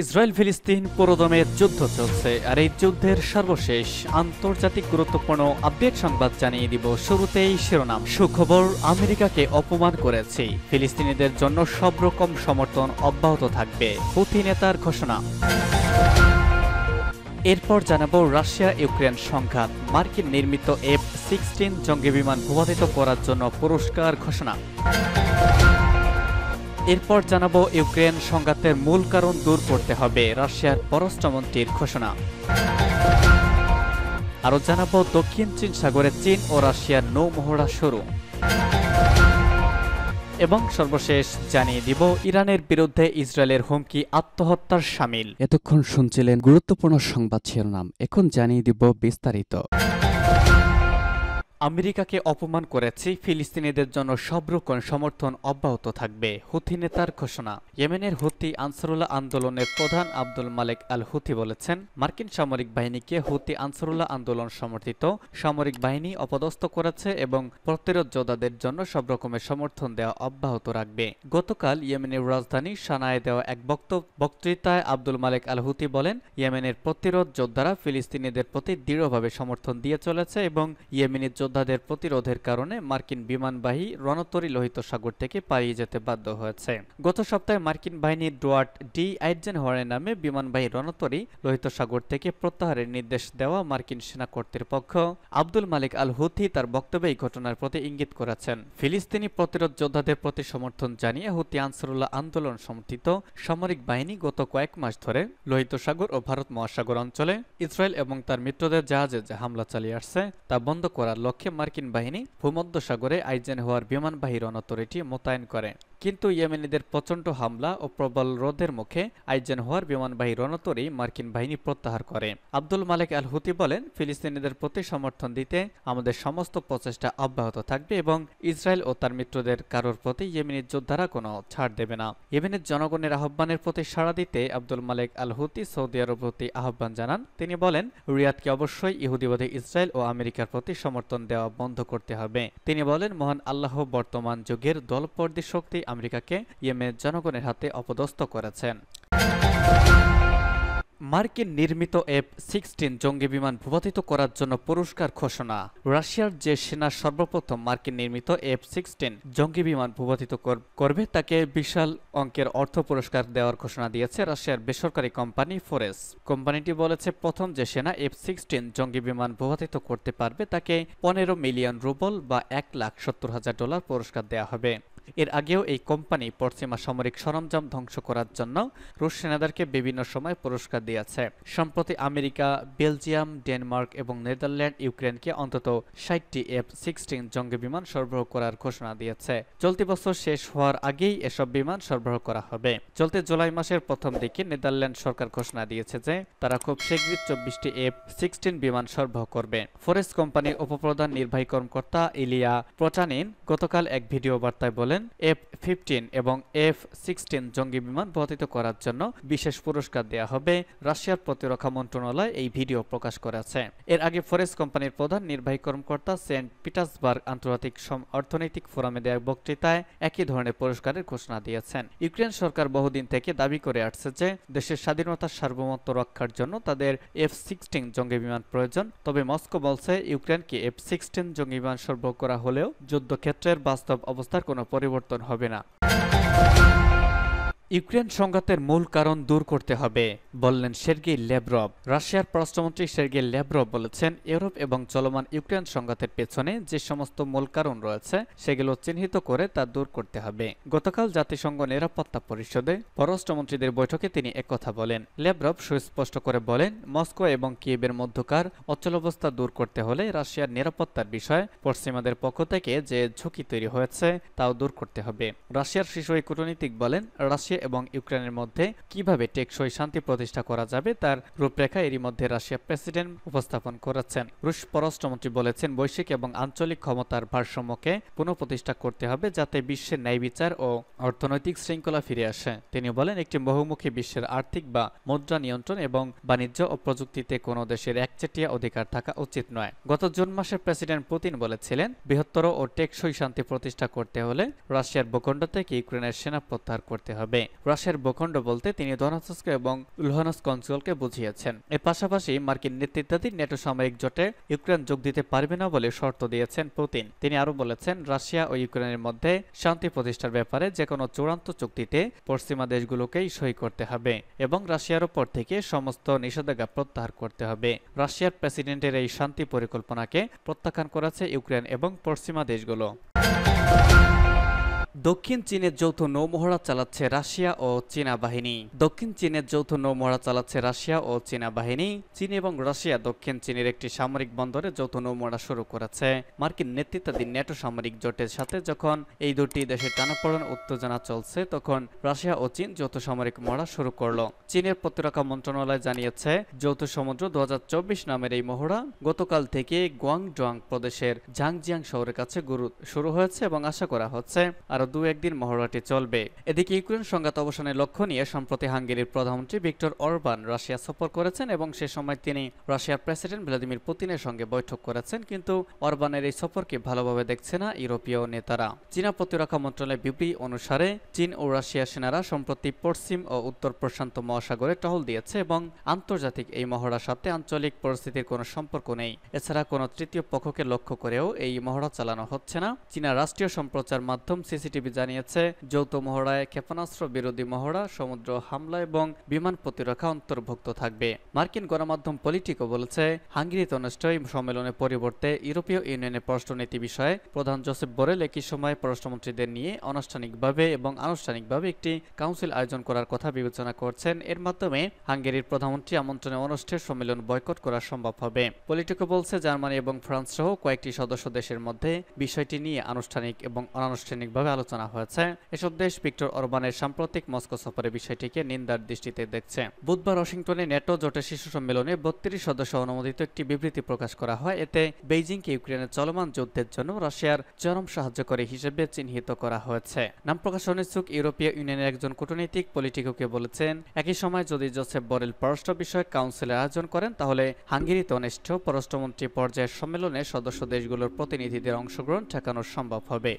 Israel ফিলিস্তিন পুরোদমে যুদ্ধ চলছে, আর এই যুদ্ধের সর্বশেষ আন্তর্জাতিক গুরুত্বপূর্ণ আপডেট সংবাদ জানিয়ে দিব। শুরুতেই শিরোনাম। সুখবর, আমেরিকাকে অপমান করেছি, ফিলিস্তিনিদের জন্য সব রকম সমর্থন অব্যাহত থাকবে, হুথি নেতার ঘোষণা। এরপর জানাবো রাশিয়া ইউক্রেন সংঘাত, মার্কিন নির্মিত F-16 জঙ্গি বিমান ভূপাতিত করার জন্য পুরস্কার ঘোষণা। এরপর জানাবো ইউক্রেন সংঘাতের মূল কারণ দূর করতে হবে, রাশিয়ার পররাষ্ট্রমন্ত্রীর ঘোষণা। আরও জানাবো দক্ষিণ চীন সাগরে চীন ও রাশিয়ার নৌ মহড়া শুরু। এবং সর্বশেষ জানিয়ে দিব ইরানের বিরুদ্ধে ইসরায়েলের হুমকি আত্মহত্যার শামিল। এতক্ষণ শুনছিলেন গুরুত্বপূর্ণ সংবাদ শিরোনাম, এখন জানিয়ে দিব বিস্তারিত। আমেরিকাকে অপমান করেছি, ফিলিস্তিনিদের জন্য সব রকম সমর্থন অব্যাহত থাকবে, হুথি নেতার ঘোষণা। ইয়েমেনের হুথি আনসারুল্লাহ আন্দোলনের প্রধান আব্দুল মালেক আল হুথি বলেছেন, মার্কিন সামরিক বাহিনীকে হুথি আনসারুল্লাহ আন্দোলন সমর্থিত সামরিক বাহিনী অপদস্থ করেছে এবং প্রতিরোধ যোদ্ধাদের জন্য সব রকমের সমর্থন দেওয়া অব্যাহত রাখবে। গতকাল ইয়েমেনের রাজধানী সানায় দেওয়া এক বক্তৃতায় আব্দুল মালেক আল হুথি বলেন, ইয়েমেনের প্রতিরোধ যোদ্ধারা ফিলিস্তিনিদের প্রতি দৃঢ়ভাবে সমর্থন দিয়ে চলেছে এবং ইয়েমেনি যোদ্ধাদের প্রতিরোধের কারণে মার্কিন বিমানবাহী রণতরী লোহিত সাগর থেকে পালিয়ে যেতে বাধ্য হয়েছে। গত সপ্তাহে মার্কিন বাহিনীর ডুয়ার্ট ডি আইজেনহাওয়ারের নামে বিমানবাহী রণতরী লোহিত সাগর থেকে প্রত্যাহারের নির্দেশ দেওয়া মার্কিন সেনা কর্তৃপক্ষ। আব্দুল মালিক আল হুথি তার বক্তব্যে এই ঘটনার প্রতি ইঙ্গিত করেছেন। ফিলিস্তিনি প্রতিরোধ যোদ্ধাদের প্রতি সমর্থন জানিয়ে হুথি আনসারুল্লাহ আন্দোলন সমর্থিত সামরিক বাহিনী গত কয়েক মাস ধরে লোহিত সাগর ও ভারত মহাসাগর অঞ্চলে ইসরায়েল এবং তার মিত্রদের জাহাজে যে হামলা চালিয়ে আসছে তা বন্ধ করার লক্ষ্যে মার্কিন বাহিনী ভূমধ্যসাগরে আইজেনহাওয়ার বিমানবাহী রণতরীটি মোতায়েন করে। কিন্তু ইয়েমেনিদের প্রচণ্ড হামলা ও প্রবল রোধের মুখে আইজেনহাওয়ার বিমানবাহী রণতরী মার্কিন বাহিনী প্রত্যাহার করে। আব্দুল মালেক আল হুথি বলেন, ফিলিস্তিনিদের প্রতি সমর্থন দিতে আমাদের সমস্ত প্রচেষ্টা অব্যাহত থাকবে এবং ইসরায়েল ও তার মিত্রদের কারোর প্রতি ইয়েমেনির যোদ্ধারা কোনো ছাড় দেবে না। ইয়েমেনের জনগণের আহ্বানের প্রতি সাড়া দিতে আব্দুল মালেক আল হুথি সৌদি আরব প্রতি আহ্বান জানান। তিনি বলেন, রিয়াদকে অবশ্যই ইহুদিবাদী ইসরায়েল ও আমেরিকার প্রতি সমর্থন দেওয়া বন্ধ করতে হবে। তিনি বলেন, মহান আল্লাহ বর্তমান যুগের দলপর্দী শক্তি আমেরিকাকে ইয়েমেনের জনগণের হাতে অপদস্থ করেছেন। মার্কিন নির্মিত F-16 জঙ্গি বিমান ভূপাতিত করার জন্য পুরস্কার ঘোষণা। রাশিয়ার যে সেনা সর্বপ্রথম মার্কিন নির্মিত F-16 জঙ্গি বিমান ভূপাতিত করবে তাকে বিশাল অঙ্কের অর্থ পুরস্কার দেওয়ার ঘোষণা দিয়েছে রাশিয়ার বেসরকারি কোম্পানি ফোরেস। কোম্পানিটি বলেছে, প্রথম যে সেনা F-16 জঙ্গি বিমান ভূপাতিত করতে পারবে তাকে 15 মিলিয়ন রুবল বা $1,70,000 পুরস্কার দেওয়া হবে। এর আগেও এই কোম্পানি পশ্চিমা সামরিক সরঞ্জাম ধ্বংস করার জন্য রুশ সেনাদেরকে বিভিন্ন সময় পুরস্কার দিয়েছে। সম্প্রতি আমেরিকা, বেলজিয়াম, ডেনমার্ক এবং নেদারল্যান্ড ইউক্রেনকে অন্তত 60টি F-16 জঙ্গি বিমান সরবরাহ করার ঘোষণা দিয়েছে। চলতি বছর শেষ হওয়ার আগেই এসব বিমান সরবরাহ করা হবে। চলতি জুলাই মাসের প্রথম দিকে নেদারল্যান্ড সরকার ঘোষণা দিয়েছে যে তারা খুব শীঘ্রই 24টি F-16 বিমান সরবরাহ করবে। ফোরেস কোম্পানির উপপ্রধান নির্বাহী কর্মকর্তা ইলিয়া প্রচানিন গতকাল এক ভিডিও বার্তায় বলেন, F-15 এবং F-16 জঙ্গি বিমান ভূপাতিত করার জন্য বিশেষ পুরস্কার দেওয়া হবে। রাশিয়ার প্রতিরক্ষা মন্ত্রণালয় এই ভিডিও প্রকাশ করেছে। এর আগে ফোরেস কোম্পানির প্রধান নির্বাহী কর্মকর্তা সেন্ট পিটার্সবার্গ আন্তর্জাতিক অর্থনৈতিক ফোরামে দেওয়া বক্তৃতায় একই ধরনের পুরস্কারের ঘোষণা দিয়েছেন। ইউক্রেন সরকার বহুদিন থেকে দাবি করে আসছে যে দেশের স্বাধীনতার সার্বভৌমত্ব রক্ষার জন্য তাদের F-16 জঙ্গি বিমান প্রয়োজন। তবে মস্কো বলছে, ইউক্রেনকে F-16 জঙ্গি বিমান সরবরাহ করা হলেও যুদ্ধক্ষেত্রের বাস্তব অবস্থার কোনো পরিবর্তন হবে না। ইউক্রেন সংঘাতের মূল কারণ দূর করতে হবে, বললেন সের্গেই ল্যাভরভ। রাশিয়ার পররাষ্ট্রমন্ত্রী সের্গেই ল্যাভরভ বলেছেন, ইউরোপ এবং চলমান ইউক্রেন সংঘাতের পেছনে যে সমস্ত মূল কারণ রয়েছে সেগুলো চিহ্নিত করে তা দূর করতে হবে। গতকাল জাতিসংঘ নিরাপত্তা পরিষদে পররাষ্ট্রমন্ত্রীদের বৈঠকে তিনি একথা বলেন। ল্যাভরভ সুস্পষ্ট করে বলেন, মস্কো এবং কিয়েভের মধ্যকার অচলাবস্থা দূর করতে হলে রাশিয়ার নিরাপত্তার বিষয়ে পশ্চিমাদের পক্ষ থেকে যে ঝুঁকি তৈরি হয়েছে তাও দূর করতে হবে। রাশিয়ার শীর্ষ কূটনীতিক বলেন, রাশিয়া এবং ইউক্রেনের মধ্যে কিভাবে টেকসই শান্তি প্রতিষ্ঠা করা যাবে তার রূপরেখা এরই মধ্যে রাশিয়ার প্রেসিডেন্ট উপস্থাপন করেছেন। রুশ পররাষ্ট্রমন্ত্রী বলেছেন, বৈশ্বিক এবং আঞ্চলিক ক্ষমতার ভারসাম্যকে পুনঃপ্রতিষ্ঠা করতে হবে যাতে বিশ্বের ন্যায় বিচার ও অর্থনৈতিক শৃঙ্খলা ফিরে আসে। তিনি বলেন, একটি বহুমুখী বিশ্বের আর্থিক বা মুদ্রা নিয়ন্ত্রণ এবং বাণিজ্য ও প্রযুক্তিতে কোনো দেশের একচেটিয়া অধিকার থাকা উচিত নয়। গত জুন মাসে প্রেসিডেন্ট পুতিন বলেছিলেন, বৃহত্তর ও টেকসই শান্তি প্রতিষ্ঠা করতে হলে রাশিয়ার ভূখণ্ড থেকে ইউক্রেনের সেনা প্রত্যাহার করতে হবে। রাশিয়ার ভূখণ্ড বলতে তিনি দনেৎস্ক এবং লুহানস্ক অঞ্চলকে বুঝিয়েছেন। এর পাশাপাশি মার্কিন নেতৃত্বাধীন নেটো সামরিক জোটে ইউক্রেন যোগ দিতে পারবে না বলে শর্ত দিয়েছেন পুতিন। তিনি আরও বলেছেন, রাশিয়া ও ইউক্রেনের মধ্যে শান্তি প্রতিষ্ঠার ব্যাপারে যেকোনো চূড়ান্ত চুক্তিতে পশ্চিমা দেশগুলোকেই সই করতে হবে এবং রাশিয়ার ওপর থেকে সমস্ত নিষেধাজ্ঞা প্রত্যাহার করতে হবে। রাশিয়ার প্রেসিডেন্টের এই শান্তি পরিকল্পনাকে প্রত্যাখ্যান করেছে ইউক্রেন এবং পশ্চিমা দেশগুলো। দক্ষিণ চীনের যৌথ নৌমহড়া চালাচ্ছে রাশিয়া ও চীনা বাহিনী। দক্ষিণ চীনের যৌথ নৌমহড়া চালাচ্ছে রাশিয়া ও চীনা বাহিনী। চীন এবং রাশিয়া দক্ষিণ চীনের একটি সামরিক বন্দরে যৌথ নৌমহড়া শুরু করেছে। মার্কিন নেতৃত্বাধীন নেটো সামরিক জোটের সাথে যখন এই দুটি দেশের টানাপোড়েন উত্তেজনা চলছে, তখন রাশিয়া ও চীন যৌথ সামরিক মহড়া শুরু করলো। চীনের প্রতিরক্ষা মন্ত্রণালয় জানিয়েছে, যৌথ সমুদ্র 2024 নামের এই মহড়া গতকাল থেকে গুয়াংডং প্রদেশের ঝাংজিয়াং শহরের কাছে শুরু হয়েছে এবং আশা করা হচ্ছে আরো দু-একদিন মহড়াটি চলবে। এদিকে ইউক্রেন সংঘাত অবসানের লক্ষ্য নিয়ে সম্প্রতি হাঙ্গেরির প্রধানমন্ত্রী ভিক্টর অরবান রাশিয়া সফর করেছেন এবং সে সময় তিনি রাশিয়ার প্রেসিডেন্ট ভ্লাদিমির পুতিনের সঙ্গে বৈঠক করেছেন। কিন্তু অরবানের এই সফরকে ভালোভাবে দেখছে না ইউরোপীয় নেতারা। চীনা প্রতিরক্ষা মন্ত্রণালয়ের বিবৃতি অনুসারে চীন ও রাশিয়ার সেনারা সম্প্রতি পশ্চিম ও উত্তর প্রশান্ত মহাসাগরে টহল দিয়েছে এবং আন্তর্জাতিক এই মহড়ার সাথে আঞ্চলিক পরিস্থিতির কোনো সম্পর্ক নেই। এছাড়া কোনো তৃতীয় পক্ষকে লক্ষ্য করেও এই মহড়া চালানো হচ্ছে না। চীনা রাষ্ট্রীয় সম্প্রচার মাধ্যম সিসিটিভি জানিয়েছে, যৌথ মহড়ায় ক্ষেপণাস্ত্র বিরোধী মহড়া, সমুদ্র হামলা এবং বিমান প্রতিরক্ষা অন্তর্ভুক্ত থাকবে। মার্কিন গণমাধ্যম পলিটিকো বলেছে, হাঙ্গেরিতে অনুষ্ঠিত এই সম্মেলনের পরিবর্তে ইউরোপীয় ইউনিয়নের পররাষ্ট্রনীতি বিষয়ে প্রধান জোসেফ বোরেল একই সময় পররাষ্ট্রমন্ত্রীদের নিয়ে অনানুষ্ঠানিকভাবে এবং আনুষ্ঠানিকভাবে একটি কাউন্সিল আয়োজন করার কথা বিবেচনা করছেন। এর মাধ্যমে হাঙ্গেরির প্রধানমন্ত্রী আমন্ত্রণে অনুষ্ঠিত সম্মেলন বয়কট করা সম্ভব হবে। পলিটিকো বলছে, জার্মানি এবং ফ্রান্স সহ কয়েকটি সদস্য দেশের মধ্যে বিষয়টি নিয়ে আনুষ্ঠানিক এবং অনানুষ্ঠানিকভাবে আলোচনা হয়েছে। এসব দেশ ভিক্টর অরবানের সাম্প্রতিক মস্কো সফরে বিষয়টিকে নিন্দার দৃষ্টিতে দেখছে। বুধবার ওয়াশিংটনে নেটো জোটের শীর্ষ সম্মেলনে 32 সদস্য অনুমোদিত একটি বিবৃতি প্রকাশ করা হয়। এতে বেইজিংকে ইউক্রেনের চলমান যুদ্ধের জন্য রাশিয়ার চরম সাহায্যকারী হিসেবে চিহ্নিত করা হয়েছে। নাম প্রকাশ অনিচ্ছুক ইউরোপীয় ইউনিয়নের একজন কূটনীতিক পলিটিকোকে বলেছেন, একই সময় যদি জোসেফ বোরেল পররাষ্ট্র বিষয়ক কাউন্সিলের আয়োজন করেন, তাহলে হাঙ্গেরিতে অনুষ্ঠিত পররাষ্ট্রমন্ত্রী পর্যায়ের সম্মেলনে সদস্য দেশগুলোর প্রতিনিধিদের অংশগ্রহণ ঠেকানো সম্ভব হবে।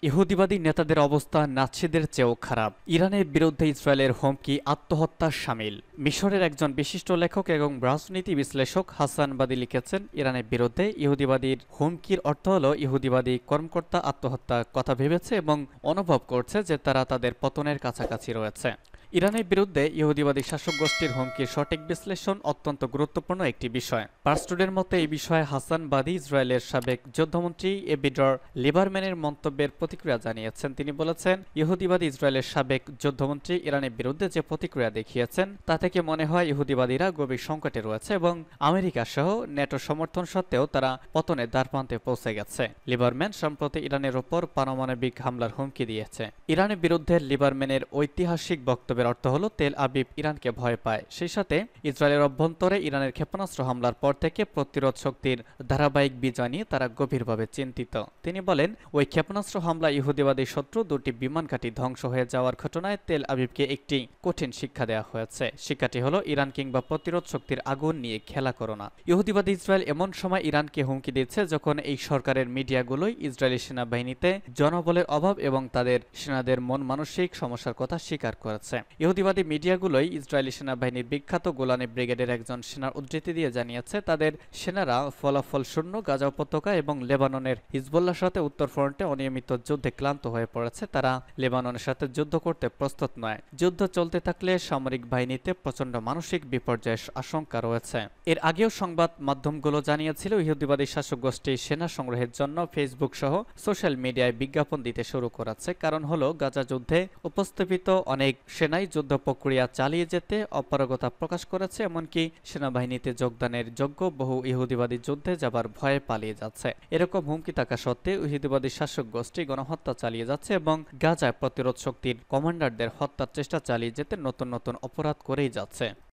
ইহুদিবাদী নেতাদের অবস্থা নাৎসিদের চেয়েও খারাপ। ইরানের বিরুদ্ধে ইসরায়েলের হুমকি আত্মহত্যার শামিল। মিশরের একজন বিশিষ্ট লেখক এবং রাজনীতি বিশ্লেষক হাসান বাদি লিখেছেন, ইরানের বিরুদ্ধে ইহুদিবাদীর হুমকির অর্থ হলো ইহুদিবাদী কর্মকর্তা আত্মহত্যার কথা ভেবেছে এবং অনুভব করছে যে তারা তাদের পতনের কাছাকাছি রয়েছে। ইরানের বিরুদ্ধে ইহুদিবাদী শাসক গোষ্ঠীর হুমকির সঠিক বিশ্লেষণ অত্যন্ত গুরুত্বপূর্ণ একটি বিষয়। পার্সটুডের মতে এই বিষয়ে হাসান বাদি ইসরায়েলের সাবেক যুদ্ধমন্ত্রী এভিডর লিবারম্যানের মন্তব্যের প্রতিক্রিয়া জানিয়েছেন। তিনি বলেছেন, ইহুদিবাদী ইসরায়েলের সাবেক যুদ্ধমন্ত্রী ইরানের বিরুদ্ধে যে প্রতিক্রিয়া দেখিয়েছেন তা থেকে মনে হয় ইহুদিবাদীরা গভীর সংকটে রয়েছে এবং আমেরিকা সহ নেটো সমর্থন সত্ত্বেও তারা পতনের দ্বারপ্রান্তে পৌঁছে গেছে। লিবারম্যান সম্প্রতি ইরানের ওপর পারমাণবিক হামলার হুমকি দিয়েছে। ইরানের বিরুদ্ধে লিবারম্যানের ঐতিহাসিক বক্তব্য অর্থ হলো তেল আবিব ইরানকে ভয় পায়। সেই সাথে ইসরায়েলের অভ্যন্তরে ইরানের ক্ষেপণাস্ত্র হামলার পর থেকে প্রতিরোধ শক্তির ধারাবাহিক বিজয় নিয়ে তারা গভীরভাবে চিন্তিত। তিনি বলেন, ওই ক্ষেপণাস্ত্র হামলা ইহুদিবাদী শত্রু দুটি বিমান ঘাঁটি ধ্বংস হয়ে যাওয়ার ঘটনায় তেল আবিবকে একটি কঠিন শিক্ষা দেওয়া হয়েছে। শিক্ষাটি হলো, ইরান কিংবা প্রতিরোধ শক্তির আগুন নিয়ে খেলা করো না। ইহুদিবাদী ইসরায়েল এমন সময় ইরানকে হুমকি দিচ্ছে যখন এই সরকারের মিডিয়াগুলোই ইসরায়েলি সেনাবাহিনীতে জনবলের অভাব এবং তাদের সেনাদের মন মানসিক সমস্যার কথা স্বীকার করেছে। ইহুদিবাদী মিডিয়াগুলোই ইসরায়েলি সেনাবাহিনীর বিখ্যাত গোলানি ব্রিগেডের একজন সেনার উদ্ধৃতি দিয়ে জানিয়েছে, তাদের সেনারা ফলাফল শূন্য গাজা উপত্যকা এবং লেবাননের হিজবুল্লাহর সাথে উত্তর ফ্রন্টে অনিয়মিত যুদ্ধে ক্লান্ত হয়ে পড়েছে। তারা লেবাননের সাথে যুদ্ধ করতে প্রস্তুত নয়। যুদ্ধ চলতে থাকলে সামরিক বাহিনীতে প্রচন্ড মানসিক বিপর্যয়ের আশঙ্কা রয়েছে। এর আগেও সংবাদ মাধ্যমগুলো জানিয়েছিল, ইহুদিবাদী শাসক গোষ্ঠী সেনা সংগ্রহের জন্য ফেসবুক সহ সোশ্যাল মিডিয়ায় বিজ্ঞাপন দিতে শুরু করেছে। কারণ হলো, গাজা যুদ্ধে উপস্থাপিত অনেক সেনাই যুদ্ধ প্রক্রিয়া চালিয়ে যেতে অপারগতা প্রকাশ করেছে। এমনকি সেনাবাহিনীতে যোগদানের যোগ্য বহু ইহুদিবাদী যুদ্ধে যাবার ভয়ে পালিয়ে যাচ্ছে। এরকম হুমকি থাকা সত্ত্বেও ইহুদিবাদী শাসক গোষ্ঠী গণহত্যা চালিয়ে যাচ্ছে এবং গাজায় প্রতিরোধ শক্তির কমান্ডারদের হত্যার চেষ্টা চালিয়ে যেতে নতুন নতুন অপরাধ করেই যাচ্ছে।